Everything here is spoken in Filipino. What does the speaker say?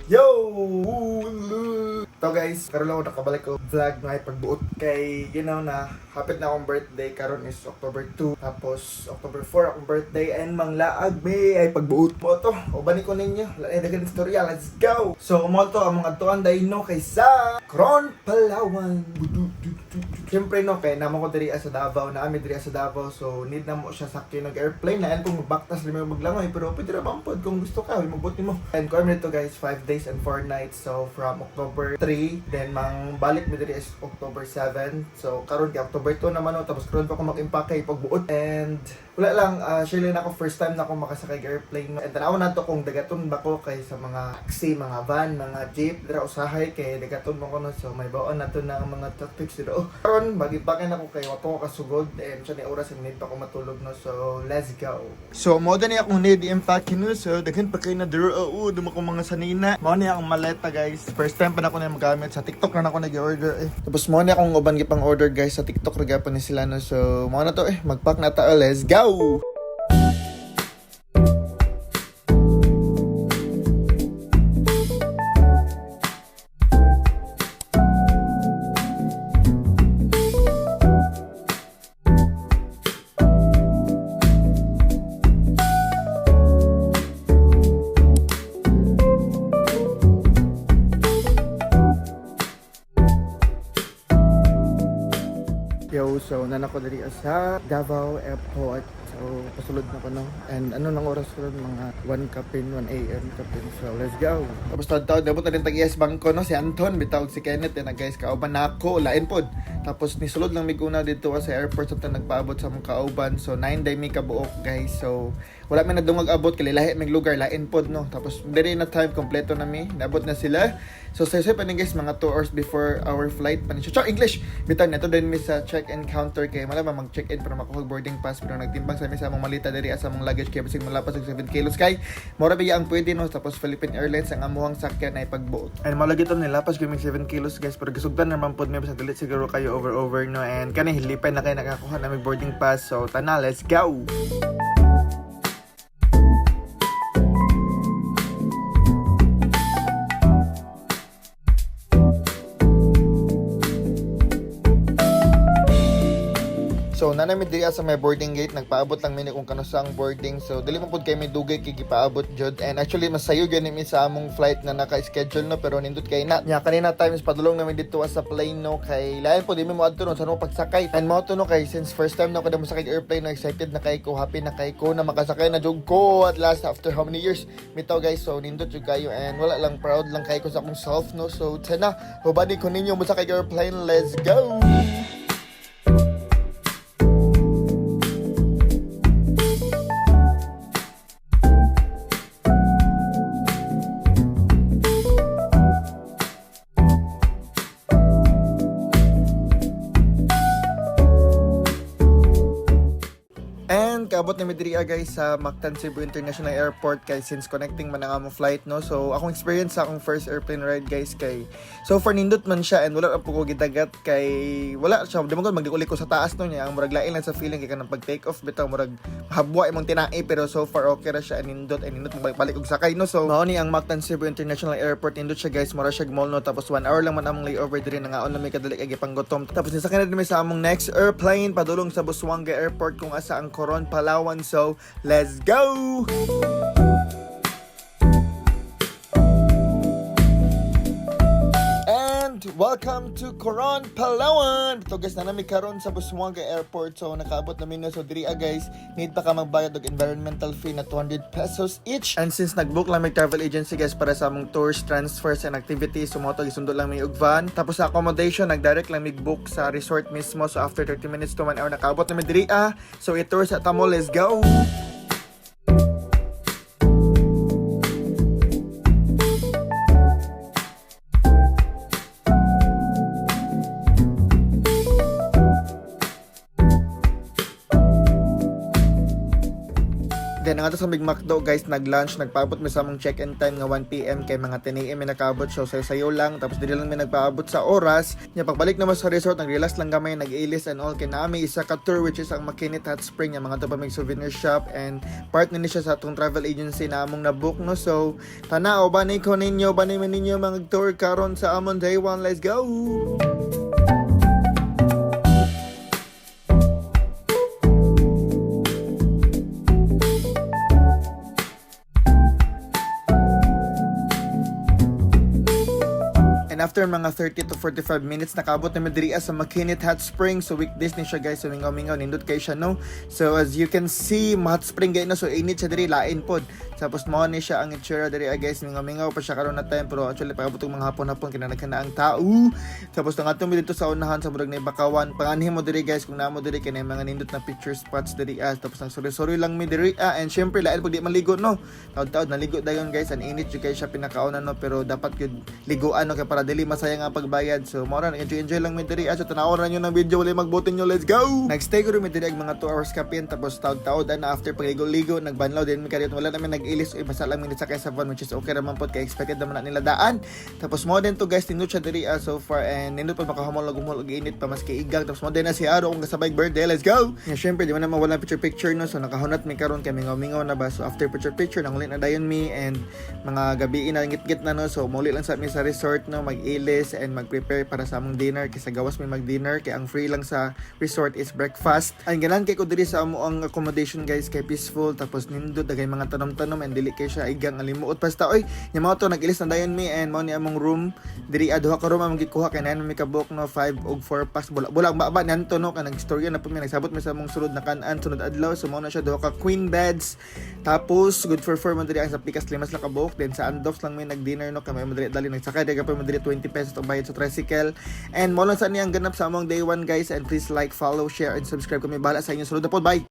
Yo! So guys, karon lang ako nakabalik ko vlog na pagbuot kay na hapit na akong birthday. Karon is October 2, tapos October 4 akong birthday, and manglaag may ay pagbuot mo to. O bani ko ninyo, lain dagan istorya, let's go. So mo to ang mga tuan dayno kaysa Coron, Palawan. Siyempre no, kay namo ko diri sa Davao, na ami diri sa Davao, so need na mo siya sakyan ng airplane na kung magbaktas limi maglangoy, pero pwede ra bampod kung gusto ka, mabot nimo. And ko nito guys, 5 days and 4 nights. So from October 3, then mang balik mi diri is October 7. So karon kay October 2 naman no, tapos karon pa ako mag-impake pagbuot. And wala lang, share lang ako, first time na ako makasakay ng airplane. And tanaw na to kung dagaton ba ko kay sa mga taxi, mga van, mga jeep dira usahay, kay dagaton mo ko no. So may baon na to na ang mga topics dito. Karon magipakin ako kay wapo ko kasugod, and sa ni oras and need pa ako matulog no. So let's go. So mo ni akong need i-impake no. So daghan pa kay na duro duma ko mga sanina. Mo ni akong maleta guys. First time pa na ako na magamit sa TikTok na ako nag-order eh. Tapos mo ni akong uban gipang order guys sa TikTok ra gyapon ni sila no. So mo na to magpack na ta, let's go. Yo, so nanako diri sa Davao Airport. So pasulod na ko no. And ano nang oras ron, mga 1 kapin, 1 AM kapin. So let's go. Tapos tawag dabot na din tag-yes bangko no, si Anton bitawag si Kenneth na guys, kauban nako lain pod. Tapos nisulod lang miguna dito sa airport sa nagpaabot sa mga kauban. So 9 day mi kabuok guys. So wala man nadungag abot kay lahi mig lugar lain pod no. Tapos diri na time kompleto na mi, naabot na sila. So say pa ni guys mga 2 hours before our flight pa ni siya. English. Bitaw na to din mi sa check-in counter kay malaba mag-check-in para makuha boarding pass, pero nagtimbang sa mi sa among malita diri sa among luggage kay basig malapas og 7 kilos kay mora biya ang pwede no. Tapos Philippine Airlines ang amuhang sakyan ay pagbuot. And malagi to nilapas gyud mig 7 kilos guys, pero gisugdan naman pod mi sa dili siguro kayo over no. And kani hilipay na kay nakakuha na mig boarding pass. So tana, let's go. So nanami diri sa may boarding gate, nagpaabot lang mini kung kanusang boarding. So dili man pud kay may dugay kay gipaabot jud. And actually masayo gyud mi sa among flight na naka-schedule no, pero nindot kay na. Nya kanina times padulong namin dito sa plane no, kay lain pud mi moadto no sa no pagsakay. And mo to no kay since first time na ko sakay airplane no, excited na kay ko, happy na kay ko na makasakay na jud ko at last after how many years mitaw guys. So nindot jud kayo, and wala lang, proud lang kay ko sa akong self no. So tana, hubadi ko ninyo mo sakay airplane, let's go. Kaabot na midriya guys sa Mactan Cebu International Airport kay since connecting man ang among flight no. So akong experience sa akong first airplane ride guys kay so far nindot man siya, and wala ra po ko gidagat kay wala siya di mo ko magdikuli ko sa taas no niya. Ang murag lain lang sa feeling kay kanang pag take off bitaw murag habwa imong tinai, pero so far okay ra siya, and nindot balik og sakay no. So mao ni ang Mactan Cebu International Airport, nindot siya guys, mura siya mall no. Tapos 1 hour lang man among layover diri, nangaon na may kadali kay gipanggutom. Tapos nisakay na din sa among next airplane padulong sa Busuanga Airport kung asa ang Coron, Palawan. So, let's go! And welcome to Coron, Palawan! Ito guys, na nami karon sa Busuanga Airport. So, nakaabot namin na. So, diri guys, need pa ka magbayad og environmental fee na 200 pesos each. And since nagbook lang may travel agency guys para sa among tours, transfers, and activities, sumoto isundo lang may og van. Tapos sa accommodation, nagdirect lang may book sa resort mismo. So, after 30 minutes to 1 hour, nakaabot namin diri So, i-tour sa tamo, let's go! Then nga to sa Big Macdo guys, nag-lunch, nagpaabot mi sa among check-in time nga 1 PM kay mga 10 AM mi nakaabot, so sayo lang, tapos dili lang mi nagpaabot sa oras. Nya pagbalik naman sa resort, nag-relax lang gamay, nag-ilis and all, kay naami isa ka tour which is ang McKinley Hot Spring, nga mga to pa may souvenir shop and partner ni siya sa atong travel agency na among na-book no. So tanaw ba ni ko ninyo, ba ni ninyo mga tour karon sa amon day 1, let's go. And after mga 30 to 45 minutes, nakaabot naman diri sa McKinley Hot Spring. So weekdays ni siya guys, so mingaw-mingaw, nindot kayo siya no. So as you can see, hot spring guys no, so init siya diri, lain pod. Tapos mo ni siya ang itsura diri guys, mingaw-mingaw pa siya karon na time, pero actually pagabot mga hapon-hapon kinanagkan na ang tao. Tapos nangadto mi dito sa unahan sa murag na bakawan. Panganhin mo diri guys kung naamo diri kanay mga nindot na picture spots diri tapos nang sorry lang mi diri and syempre lain pud di maligo no. Taud-taud naligo dayon guys, an init jud kay siya pinakauna no, pero dapat gyud liguan no kay para dili masayang ang pagbayad. So mo ra enjoy lang mi diri so tanawon ra nyo ng video, wala magbutin nyo, let's go. Next day ko rin mi diri mga 2 hours kapin, tapos taud-taud na after pagligo-ligo nagbanlaw din mi kadto, wala namin nag-ilis o basta lang mi sa kay sa van, which is okay ra man pod kay expected naman na nila daan. Tapos mo din to guys, nindot siya diri so far and nindot pa makahamol og init pa mas kay igang. Tapos mo din na si Aro kung kasabay birthday, let's go. Yeah, syempre di man naman wala picture no, so nakahunat mi karon kay mingaw-mingaw na ba. So after picture nangulit na dayon mi and mga gabi na ngit-ngit na no, so muli lang sa mi sa resort no, mag-ilis and mag-prepare para sa among dinner kasi gawas may mag-dinner kay ang free lang sa resort is breakfast. Ang ganan kay ko diri sa amo ang accommodation guys kay peaceful, tapos nindot dagay mga tanom-tanom and dili kay siya igang alimuot basta oy nya mo to nag-ilis na dayon mi and mo ni among room diri duha ka room among gikuha kay nan mi ka book no 5 og 4 packs bulag ba nanto no kanang istorya na pud mi nagsabot mi sa among sulod na kan-an sunod adlaw. So mo na siya duha ka queen beds, tapos good for 4 man diri ang sa Picas Limas lang ka book. Then sa Andox lang mi nag-dinner no, kami mo diri dali nagsakay daga pa mo diri 20 pesos to bayad sa tricycle. And mo lang sa niyang ganap sa among day 1 guys, and please like, follow, share and subscribe kami bahala sa inyo sulod na pod. Bye.